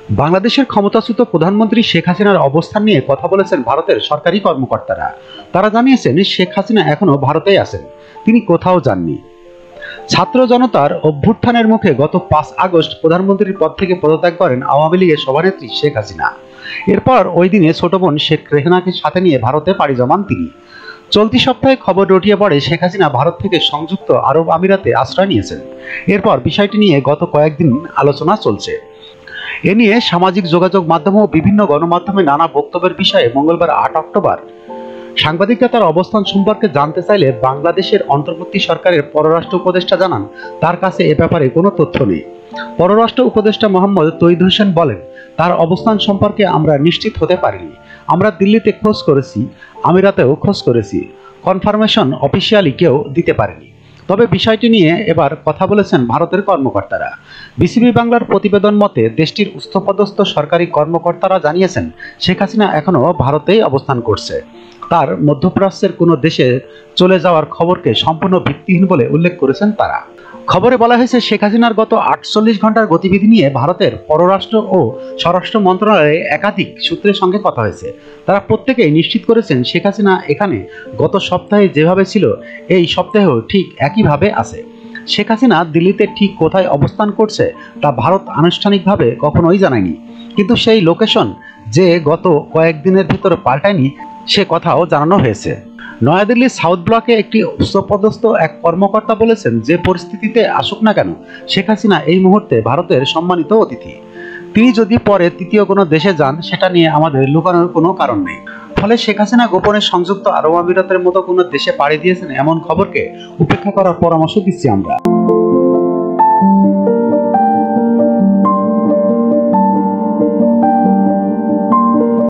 বাংলাদেশের ক্ষমতাচ্যুত প্রধানমন্ত্রী শেখ হাসিনার অবস্থান নিয়ে কথা বলেছেন ভারতের সরকারি কর্মকর্তারা। তারা জানিয়েছেন শেখ হাসিনা এখনো ভারতেই আছেন, তিনি কোথাও যাননি। ছাত্র জনতার অভ্যুত্থানের মুখে গত 5 আগস্ট প্রধানমন্ত্রীর পদ থেকে পদত্যাগ করেন আওয়ামী লীগের সভানেত্রী শেখ হাসিনা। এরপর ওই দিনে ছোট বোন শেখ রেহানাকে সাথে নিয়ে ভারতে পাড়ি জমান তিনি। চলতি সপ্তাহে খবর রটিয়ে পড়ে শেখ হাসিনা ভারত থেকে সংযুক্ত আরব আমিরাতে আশ্রয় নিয়েছেন। এরপর বিষয়টি নিয়ে গত কয়েকদিন আলোচনা চলছে। এ নিয়ে সামাজিক যোগাযোগ মাধ্যম ও বিভিন্ন গণমাধ্যমে নানা বক্তব্যের বিষয়ে মঙ্গলবার 8 অক্টোবর সাংবাদিকরা তার অবস্থান সম্পর্কে জানতে চাইলে বাংলাদেশের অন্তর্বর্তী সরকারের পররাষ্ট্র উপদেষ্টা জানান, তার কাছে এ ব্যাপারে কোনো তথ্য নেই। পররাষ্ট্র উপদেষ্টা মোহাম্মদ তৌহিদ হোসেন বলেন, তার অবস্থান সম্পর্কে আমরা নিশ্চিত হতে পারিনি। আমরা দিল্লিতে খোঁজ করেছি, আমিরাতেও খোঁজ করেছি, কনফার্মেশন অফিসিয়ালি কেউ দিতে পারেনি। তবে বিষয়টি নিয়ে এবার কথা বলেছেন ভারতের কর্মকর্তারা। বিসিবি বাংলার প্রতিবেদন মতে দেশটির উচ্চপদস্থ সরকারি কর্মকর্তারা জানিয়েছেন শেখ হাসিনা এখনো ভারতেই অবস্থান করছে। তার মধ্যপ্রাচ্যের কোনো দেশে চলে যাওয়ার খবরকে সম্পূর্ণ ভিত্তিহীন বলে উল্লেখ করেছেন তারা। খবরে বলা হয়েছে শেখ হাসিনার গত 48 ঘন্টার গতিবিধি নিয়ে ভারতের পররাষ্ট্র ও স্বরাষ্ট্র মন্ত্রণালয়ে একাধিক সূত্রের সঙ্গে কথা হয়েছে। তারা প্রত্যেকেই নিশ্চিত করেছেন শেখ হাসিনা এখানে গত সপ্তাহে যেভাবে ছিল এই সপ্তাহেও ঠিক একইভাবে আছে। শেখ হাসিনা দিল্লিতে ঠিক কোথায় অবস্থান করছে তা ভারত আনুষ্ঠানিকভাবে কখনোই জানায়নি, কিন্তু সেই লোকেশন যে গত কয়েকদিনের ভিতরে পাল্টায়নি সে কথাও জানানো হয়েছে। নয়াদিল্লির সাউথ ব্লকে একটি উচ্চপদস্থ এক কর্মকর্তা বলেছেন, যে পরিস্থিতিতে আসুক না কেন শেখ হাসিনা এই মুহূর্তে ভারতের সম্মানিত অতিথি। তিনি যদি পরে তৃতীয় কোনো দেশে যান সেটা নিয়ে আমাদের লুকানোর কোনো কারণ নেই। ফলে শেখ হাসিনা গোপনে সংযুক্ত আরব আমিরাতের মতো কোনো দেশে পাড়ি দিয়েছেন এমন খবরকে উপেক্ষা করার পরামর্শ দিচ্ছি আমরা।